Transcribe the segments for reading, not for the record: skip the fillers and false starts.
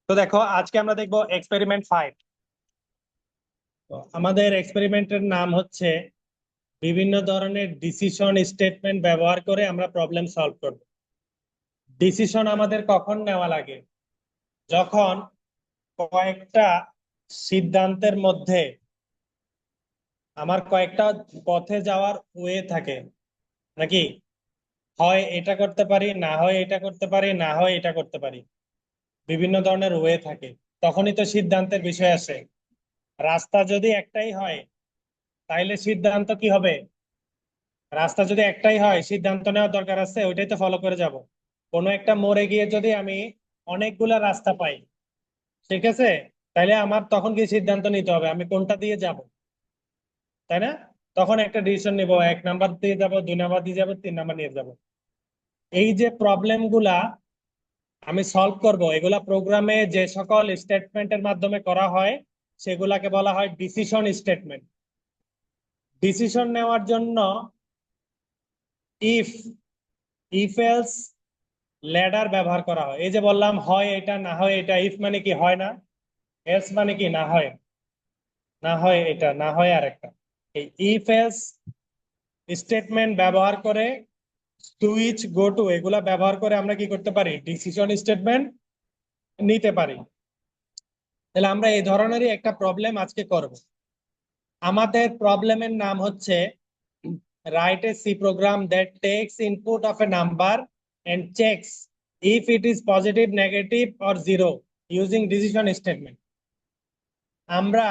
তো দেখো আজকে আমরা দেখবো এক্সপেরিমেন্ট 5। আমাদের এক্সপেরিমেন্টের নাম হচ্ছে বিভিন্ন ধরনের ডিসিশন স্টেটমেন্ট ব্যবহার করে আমরা প্রবলেম সলভ করব। ডিসিশন আমাদের কখন নেওয়া লাগে? যখন কয়েকটা সিদ্ধান্তের মধ্যে আমার কয়েকটা পথে যাওয়ার ওয়ে থাকে, নাকি হয় এটা করতে পারি, না হয় এটা করতে পারি, না হয় এটা করতে পারি, বিভিন্ন ধরনের ওয়ে থাকে। তখনই তো সিদ্ধান্তের বিষয় আসে। রাস্তা যদি একটাই হয় তাইলে সিদ্ধান্ত কি হবে? রাস্তা যদি একটাই হয় সিদ্ধান্ত নেওয়ার দরকার আছে, ওইটাই তো ফলো করে যাব। কোনো একটা মোড়ে গিয়ে যদি আমি অনেকগুলা রাস্তা পাই, ঠিক আছে, তাইলে আমার তখন কি সিদ্ধান্ত নিতে হবে আমি কোনটা দিয়ে যাব, তাই না? তখন একটা ডিসিশন নিব, 1 নাম্বার দিয়ে যাব, 2 নাম্বার দিয়ে যাব, 3 নাম্বার নিয়ে যাব। এই যে প্রবলেম গুলা আমি সলভ করব, এগুলা প্রোগ্রামে যে সকল স্টেটমেন্টের মাধ্যমে করা হয় সেগুলাকে বলা হয় ডিসিশন স্টেটমেন্ট। ডিসিশন নেওয়ার জন্য ইফ ইফ এলস ল্যাডার ব্যবহার করা হয়। এই যে বললাম হয় এটা, না হয় এটা। ইফ মানে কি হয় না, এলস মানে কি না হয়, না হয় এটা, না হয় আরেকটা। এই ইফ এলস স্টেটমেন্ট ব্যবহার করে, সুইচ গো টু, এগুলা ব্যবহার করে আমরা কি করতে পারি? ডিসিশন স্টেটমেন্ট নিতে পারি। তাহলে আমরা এই ধরনেরই একটা প্রবলেম আজকে করব। আমাদের প্রবলেমের নাম হচ্ছে write a C program that takes input of a number and checks if it is positive, negative or zero using decision statement. আমরা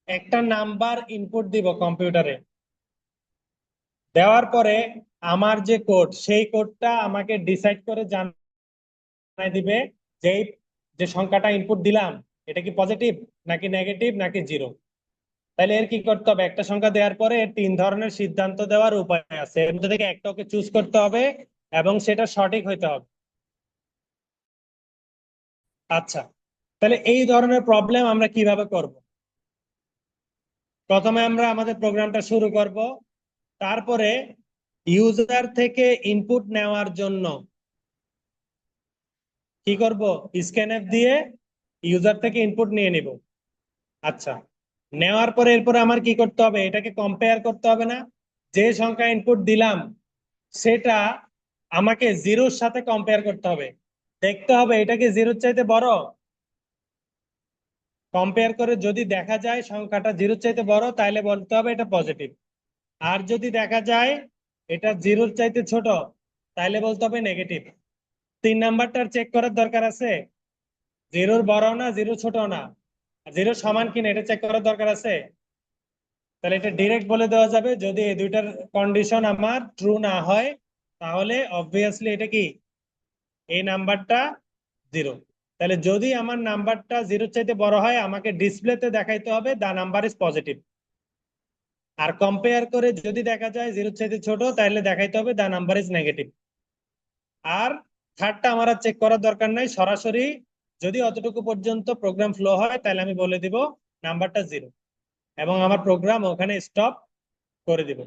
একটা নাম্বার ইনপুট দিব কম্পিউটারে, দেওয়ার পরে আমার যে কোড, সেই কোডটা আমাকে ডিসাইড করে জানাই দিবে যে যে সংখ্যাটা ইনপুট দিলাম এটা কি পজিটিভ নাকি নেগেটিভ নাকি জিরো। তাহলে এর কি করতে হবে? একটা সংখ্যা দেওয়ার পরে এর 3 ধরনের সিদ্ধান্ত দেওয়ার উপায় আছে, এর মধ্যে থেকে একটা ওকে চুজ করতে হবে এবং সেটা সঠিক হইতে হবে। আচ্ছা, তাহলে এই ধরনের প্রবলেম আমরা কিভাবে করব? প্রথমে আমরা আমাদের প্রোগ্রামটা শুরু করব, তারপরে ইউজার থেকে ইনপুট নেওয়ার জন্য কি করব? স্ক্যানএফ দিয়ে ইউজার থেকে ইনপুট নিয়ে নিব। আচ্ছা, নেওয়ার পরে এরপরে আমার কি করতে হবে? এটাকে কম্পেয়ার করতে হবে না? যে সংখ্যা ইনপুট দিলাম সেটা আমাকে জিরোর সাথে কম্পেয়ার করতে হবে, দেখতে হবে এটা কি জিরোর চাইতে বড়। কম্পেয়ার করে যদি দেখা যায় সংখ্যাটা জিরোর চাইতে বড়, তাহলে বলতে হবে এটা পজিটিভ। আর যদি দেখা যায় এটা জিরোর চাইতে ছোট, তাহলে বলতে হবে নেগেটিভ। 3 নাম্বারটার চেক করার দরকার আছে, জিরোর বড় না জিরো ছোট না, জিরো সমান কিনা এটা চেক করার দরকার আছে। তাহলে এটা ডিরেক্ট বলে দেওয়া যাবে, যদি এই দুইটার কন্ডিশন আমার ট্রু না হয় তাহলে অবভিয়াসলি এটা কি, এই নাম্বারটা জিরো। তাহলে যদি আমার নাম্বারটা জিরোর চাইতে বড় হয় আমাকে ডিসপ্লেতে দেখাইতে হবে দা নাম্বার ইজ পজিটিভ। আর কম্পেয়ার করে যদি দেখা যায় জিরোর চাইতে ছোট, তাহলে দেখাইতে হবে দা নাম্বার ইজ নেগেটিভ। আর থার্ডটা আমার আর চেক করার দরকার নাই, সরাসরি যদি অতটুকু পর্যন্ত প্রোগ্রাম ফ্লো হয় তাহলে আমি বলে দিব নাম্বারটা জিরো এবং আমার প্রোগ্রাম ওখানে স্টপ করে দিব।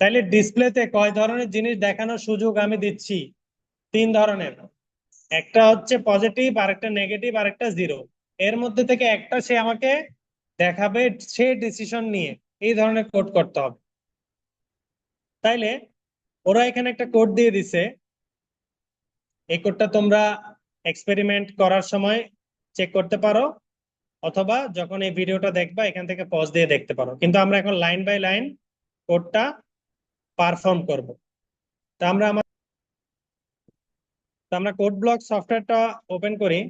তাইলে ডিসপ্লেতে কয় ধরনের জিনিস দেখানোর সুযোগ আমি দিচ্ছি? 3 ধরনের। একটা হচ্ছে পজিটিভ, আরেকটা নেগেটিভ, আরেকটা জিরো। এর মধ্যে থেকে একটা সে আমাকে দেখাবে, সে ডিসিশন নিয়ে এই ধরনের কোড করতে হবে। তাইলে ওরা এখানে একটা কোড দিয়ে দিছে, এই কোডটা তোমরা এক্সপেরিমেন্ট করার সময় চেক করতে পারো, অথবা যখন এই ভিডিওটা দেখবা এখান থেকে পজ দিয়ে দেখতে পারো। কিন্তু আমরা এখন লাইন বাই লাইন কোডটা পারফর্ম করব। তা আমরা কোড ব্লক সফটওয়্যারটা ওপেন করি।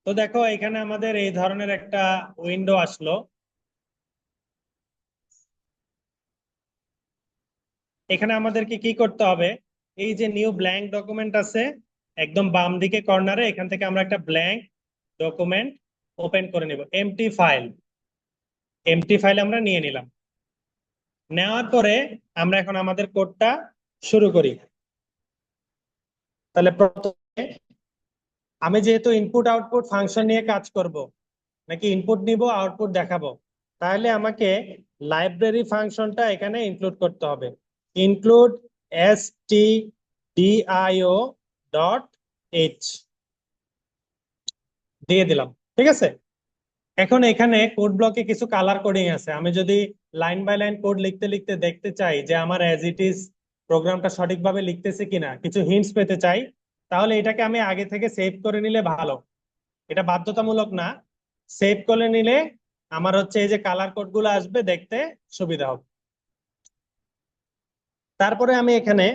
তো দেখো এখানে আমাদের এই ধরনের একটা উইন্ডো আসলো। এখানে আমাদেরকে কি করতে হবে? এই যে নিউ ব্ল্যাঙ্ক ডকুমেন্ট আছে একদম বাম দিকে কর্নারে, এখান থেকে আমরা একটা ব্ল্যাঙ্ক ডকুমেন্ট ওপেন করে নিব। এমটি ফাইল আমরা নিয়ে নিলাম। নেওয়ার পরে আমরা এখন আমাদের কোডটা শুরু করি। তাহলে প্রথমে আমি যেহেতু ইনপুট আউটপুট ফাংশন নিয়ে কাজ করব, নাকি ইনপুট নিব আউটপুট দেখাবো, তাহলে আমাকে লাইব্রেরি ফাংশনটা এখানে ইনক্লুড করতে হবে। Include S T dio dot H দিয়ে দিলাম। ঠিক আছে, এখন এখানে কোড ব্লকে কিছু কালার কোডিং আছে। আমি যদি লাইন বাই লাইন কোড লিখতে লিখতে দেখতে চাই যে আমার অ্যাজ ইট ইজ প্রোগ্রামটা সঠিকভাবে লিখতেছে কিনা, কিছু হিন্টস পেতে চাই, তাহলে এটাকে আমি আগে থেকে সেভ করে নিলে ভালো। এটা বাধ্যতামূলক না, সেভ করে নিলে আমার হচ্ছে এই যে কালার কোড গুলো আসবে, দেখতে সুবিধা হবে। তারপরে আমি এখানে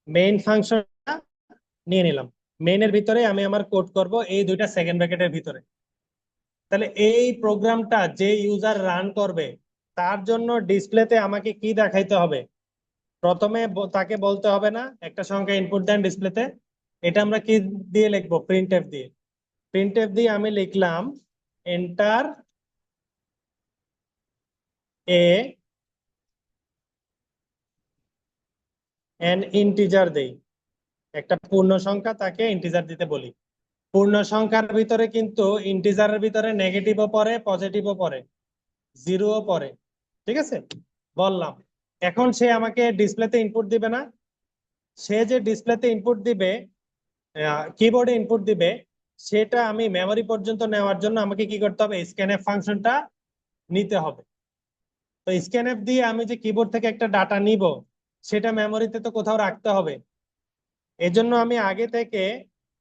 মেইন ফাংশনটা নিয়ে নিলাম। মেইনের ভিতরে আমি আমার কোড করব এই দুইটা সেকেন্ড ব্র্যাকেটের ভিতরে। তাহলে এই প্রোগ্রামটা যে ইউজার রান করবে তার জন্য ডিসপ্লেতে আমাকে কি দেখাইতে হবে? প্রথমে তাকে বলতে হবে না একটা সংখ্যা ইনপুট দেন ডিসপ্লেতে, এটা আমরা কি দিয়ে লিখবো? প্রিন্টএফ দিয়ে। প্রিন্টএফ দিয়ে আমি লিখলাম এন্টার এ এন ইন্টিজার দেই, একটা পূর্ণ সংখ্যা তাকে ইন্টিজার দিতে বলি। পূর্ণ সংখ্যার ভিতরে কিন্তু ইন্টিজারের ভিতরে নেগেটিভও পড়ে, পজিটিভও পড়ে, জিরোও পড়ে। ঠিক আছে, বললাম। এখন সে আমাকে ডিসপ্লেতে ইনপুট দিবে না, সে যে ডিসপ্লেতে ইনপুট দিবে, কিবোর্ডে ইনপুট দিবে, সেটা আমি মেমরি পর্যন্ত নেওয়ার জন্য আমাকে কি করতে হবে? স্ক্যানএফ ফাংশনটা নিতে হবে। তো স্ক্যানএফ দিয়ে আমি যে কিবোর্ড থেকে একটা ডাটা নিব, সেটা মেমোরিতে তো কোথাও রাখতে হবে। এজন্য আমি আগে থেকে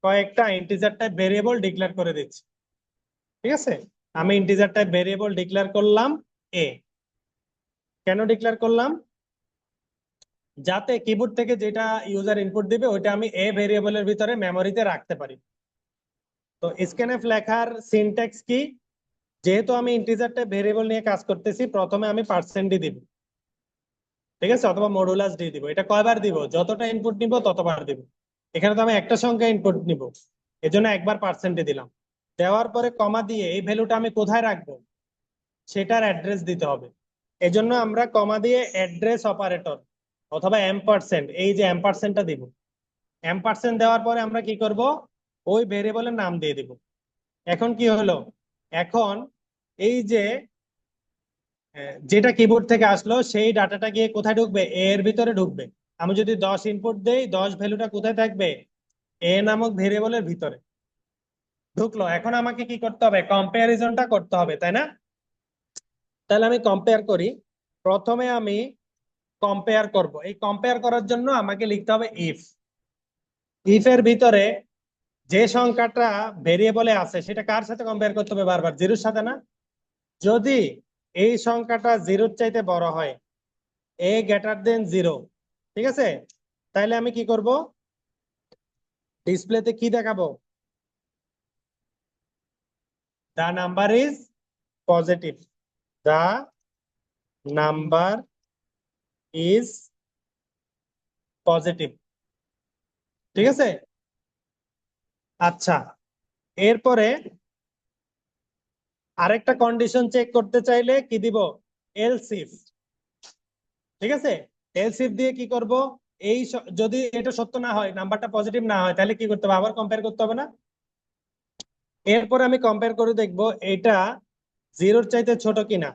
কয়েকটা ইন্টিজার টাইপ ভেরিয়েবল ডিক্লেয়ার করে দিচ্ছি। ঠিক আছে, আমি ইন্টিজার টাইপ ভেরিয়েবল ডিক্লেয়ার করলাম এ। কেন ডিক্লেয়ার করলাম? যাতে কিবোর্ড থেকে যেটা ইউজার ইনপুট দিবে ওইটা আমি এ ভেরিয়েবলের ভিতরে মেমোরিতে রাখতে পারি। তো স্ক্যানএফ লেখার সিনট্যাক্স কি? যেহেতু আমি ইন্টিজার টাইপ ভেরিয়েবল নিয়ে কাজ করতেছি, প্রথমে আমি পার্সেন্ট ডি দিব। ঠিক আছে, অথবা মডুলাস ডি দিব। এটা কয়বার দিব? যতটা ইনপুট নিব ততবার দিব। এখানে তো আমি একটা সংখ্যা ইনপুট নিব, এজন্য একবার পার্সেন্ট ডি দিলাম। দেওয়ার পরে কমা দিয়ে এই ভ্যালুটা আমি কোথায় রাখবো সেটার অ্যাড্রেস দিতে হবে। এজন্য আমরা কমা দিয়ে অ্যাড্রেস অপারেটর অথবা এম্পারসেন্ট, এই যে এম্পারসেন্টটা দিব। এম্পারসেন্ট দেওয়ার পরে আমরা কি করব? ওই ভেরিয়েবলের নাম দিয়ে দিব। এখন কি হলো? এখন এই যে যেটা কিবোর্ড থেকে আসলো সেই ডাটাটা গিয়ে কোথায় ঢুকবে? এ এর ভিতরে ঢুকবে। আমি যদি 10 ইনপুট দেই, 10 ভ্যালুটা কোথায় থাকবে? এ নামক ভেরিয়েবলের ভিতরে ঢুকলো। এখন আমাকে কি করতে হবে? কম্পারিজনটা করতে হবে, তাই না? তাহলে আমি কম্পেয়ার করি। প্রথমে আমি কম্পেয়ার করব। এই কম্পেয়ার করার জন্য আমাকে লিখতে হবে ইফ। ইফ এর ভিতরে যে সংখ্যাটা ভেরিয়েবলে আছে সেটা কার সাথে কম্পেয়ার করতে হবে? বারবার জিরোর সাথে না? যদি এই সংখ্যাটা জিরোর চাইতে বড় হয়, এ গ্রেটার দেন জিরো, ঠিক আছে, তাহলে আমি কি করব? ডিসপ্লেতে কি দেখাবো? The number is positive. The number is positive. ঠিক আছে, আচ্ছা। এরপরে আরেকটা কন্ডিশন চেক করতে চাইলে কি দিব? Else if. ঠিক আছে, এলস ইফ দিয়ে কি করব? এই যদি এটা সত্য না হয়, নাম্বারটা পজিটিভ না হয়, তাহলে কি করতে হবে? আবার কম্পেয়ার করতে হবে না? এরপর আমি কম্পেয়ার করে দেখব এটা জিরোর চাইতে ছোট কিনা।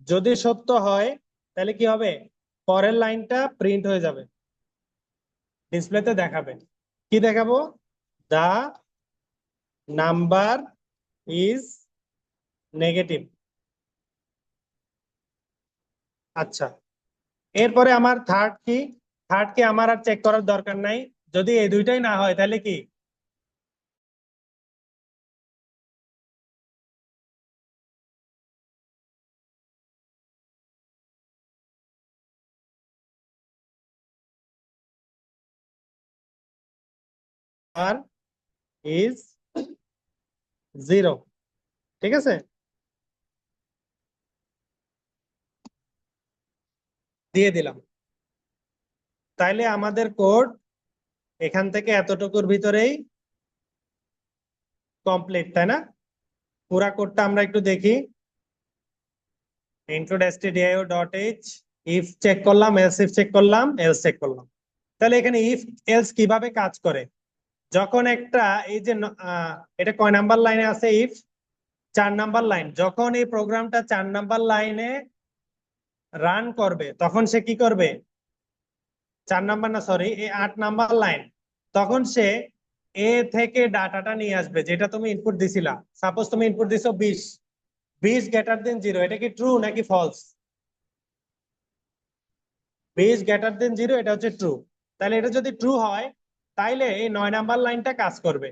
যদি সত্য হয় তাহলে কি হবে? পরের লাইনটা প্রিন্ট হয়ে যাবে, ডিসপ্লেতে দেখাবে। কি দেখাবো? The number is negative. আচ্ছা, এরপরে আমার থার্ড কি? থার্ড কি আমার আর চেক করার দরকার নাই। যদি এই দুইটাই না হয় তাহলে কি? আর ইজ জিরো। ঠিক আছে, দিয়ে দিলাম। তাইলে আমাদের কোড এখান থেকে এতটুকুর ভিতরেই কমপ্লিট, তাই না? পুরা কোডটা আমরা একটু দেখি। include stdio dot H, if check করলাম, এলস ইফ চেক করলাম, এলস চেক করলাম। তাহলে এখানে ইফ এলস কিভাবে কাজ করে? যখন একটা এই যে এটা কয় নাম্বার লাইনে আছে? If 4 number line. যখন এই প্রোগ্রামটা 4 নাম্বার লাইনে রান করবে তখন সে কি করবে? 4 নাম্বার না সরি, এই 8 নাম্বার লাইন, তখন সে এ থেকে ডাটাটা নিয়ে আসবে যেটা তুমি ইনপুট দিছিলা। সাপোজ তুমি ইনপুট দিছো 20, 20 গ্রেটার দেন 0, এটা কি ট্রু নাকি ফলস? 20 গ্রেটার দেন 0, এটা হচ্ছে ট্রু। তাহলে এটা যদি ট্রু হয় তাইলে এই 9 নাম্বার লাইনটা কাজ করবে।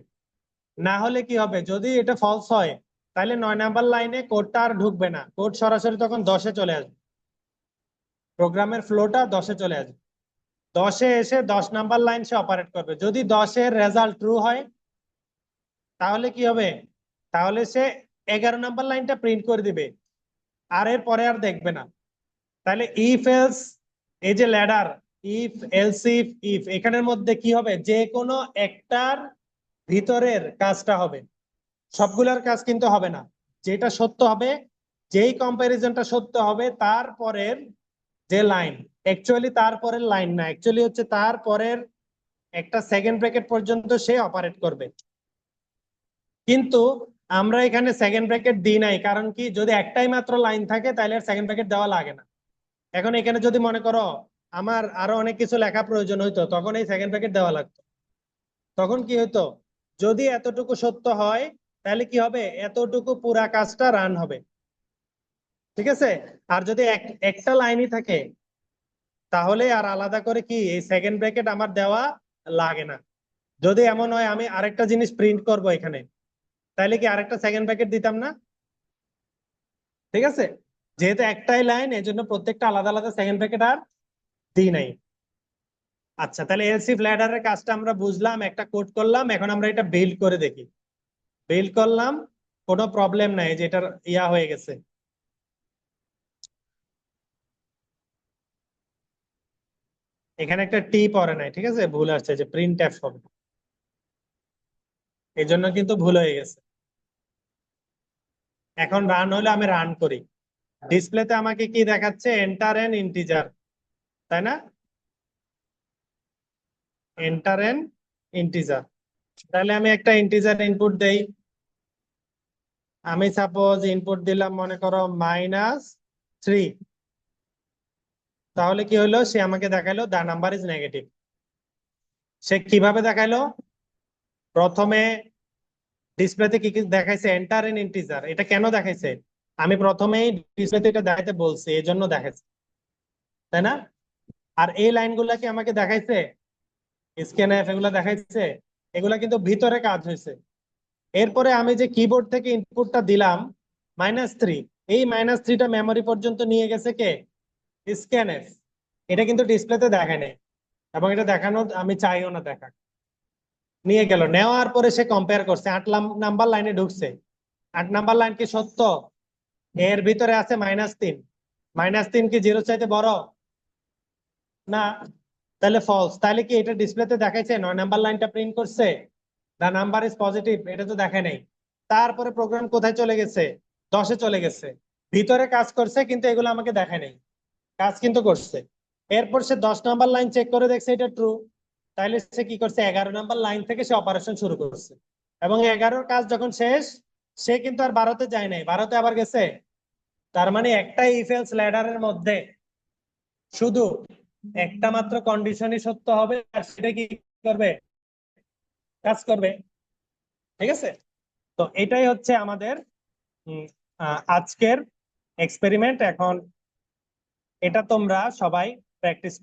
না হলে কি হবে, যদি এটা ফলস হয় তাহলে 9 নাম্বার লাইনে কোডটা আর ঢুকবে না, কোড সরাসরি তখন 10-এ চলে আসবে, প্রোগ্রামের ফ্লোটা 10-এ চলে আসবে। 10-এ এসে 10 নাম্বার লাইন সে অপারেট করবে। যদি 10-এর রেজাল্ট ট্রু হয় তাহলে কি হবে, তাহলে সে 11 নাম্বার লাইনটা প্রিন্ট করে দিবে, আর এর পরে আর দেখবে না। তাহলে ইফ এলস, এই যে ladder, if else if if, এখানের মধ্যে কি হবে, যে কোনো একটার ভিতরের কাজটা হবে, সবগুলোর কাজ কিন্তু হবে না। যেটা সত্য হবে, যেই কম্পারিজনটা সত্য হবে তারপরের যে লাইন, অ্যাকচুয়ালি তারপরের লাইন না, অ্যাকচুয়ালি হচ্ছে তারপরের একটা সেকেন্ড ব্র্যাকেট পর্যন্ত সে অপারেট করবে। কিন্তু আমরা এখানে সেকেন্ড ব্র্যাকেট দিই নাই, কারণ কি, যদি একটাই মাত্র লাইন থাকে তাহলে সেকেন্ড ব্র্যাকেট দেওয়া লাগে না। এখন এখানে যদি মনে করো আমার আরো অনেক কিছু লেখা প্রয়োজন হইতো, তখন এই সেকেন্ড ব্র্যাকেট দেওয়া লাগতো। তখন কি হতো, যদি এতটুকু সত্য হয় তাহলে কি হবে, এতটুকু পুরা কাজটা রান হবে, ঠিক আছে। আর যদি একটা লাইনই থাকে তাহলে আর আলাদা করে কি এই সেকেন্ড ব্র্যাকেট আমার দেওয়া লাগে না। যদি এমন হয় আমি আরেকটা জিনিস প্রিন্ট করব এখানে, তাহলে কি আরেকটা সেকেন্ড ব্র্যাকেট দিতাম না, ঠিক আছে। যেহেতু একটাই লাইন, এই জন্য প্রত্যেকটা আলাদা আলাদা সেকেন্ড ব্র্যাকেট আর দিই নাই। আচ্ছা, তাহলে এলসিফ ল্যাডারের কাজটা আমরা বুঝলাম, একটা কোড করলাম, এখন আমরা এটা বিল্ড করে দেখি। বিল্ড করলাম, কোনো প্রবলেম নাই, যে এটার ইয়া হয়ে গেছে। এখানে একটা টি পরে নাই, ঠিক আছে, ভুল আসছে, যে প্রিন্ট এফ হবে, এই জন্য কিন্তু ভুল হয়ে গেছে। এখন রান হলে আমি রান করি, ডিসপ্লেতে আমাকে কি দেখাচ্ছে, এন্টার এন ইন্টিজার, তাই না, এন্টার এন ইন্টিজার। তাহলে আমি একটা ইন্টিজার ইনপুট দেই। আমি সাপোজ ইনপুট দিলাম মনে করো -3, তাহলে কি হলো, সে আমাকে দেখালো দা নাম্বার ইজ নেগেটিভ। সে কিভাবে দেখাইলো, প্রথমে ডিসপ্লেতে কি কি দেখাইছে, এন্টার এন ইন্টিজার, এটা কেন দেখাইছে, আমি প্রথমেই ডিসপ্লেতে এটা দেখাইতে বলছি, এই জন্য দেখাইছে, তাই না। আর এই লাইনগুলা কি আমাকে দেখাইছে, স্ক্যানএফ এগুলা দেখাইছে, এগুলা কিন্তু ভিতরে কাজ হয়েছে। এরপরে আমি যে কিবোর্ড থেকে ইনপুটটা দিলাম -3, এই -3টা মেমোরি পর্যন্ত নিয়ে গেছে কে, স্ক্যানএফ। এটা কিন্তু ডিসপ্লেতে দেখায় নাই, এবং এটা দেখানো আমি চাইও না দেখা। নিয়ে গেল, নেওয়ার পরে সে কম্পেয়ার করছে, 8 নাম্বার লাইনে ঢুকছে। 8 নাম্বার লাইন কি সত্য, এর ভিতরে আছে -3, -3 কি 0 চাইতে বড় না, তাহলে ফলস। তাহলে কি এটা ডিসপ্লেতে দেখাইছে, 9 নাম্বার লাইনটা প্রিন্ট করছে, দা নাম্বার ইজ পজিটিভ, এটা তো দেখায় নাই। তারপরে প্রোগ্রাম কোথায় চলে গেছে, 10-এ চলে গেছে, ভিতরে কাজ করছে, কিন্তু এগুলো আমাকে দেখায় নাই, কাজ কিন্তু করছে। এরপর সে 10 নাম্বার লাইন চেক করে দেখছে এটা ট্রু, তাহলে সে কি করছে, 11 নাম্বার লাইন থেকে সে অপারেশন শুরু করছে, এবং 11-র কাজ যখন শেষ, সে কিন্তু আর 12-তে যায় নাই, 12-তে আবার গেছে। তার মানে একটা ইফ এলস ল্যাডারের মধ্যে শুধু একটা মাত্র কন্ডিশনই সত্য হবে, আর সেটা কি করবে, কাজ করবে, ঠিক আছে। তো এটাই হচ্ছে আমাদের আজকের এক্সপেরিমেন্ট। এখন এটা তোমরা সবাই প্র্যাকটিস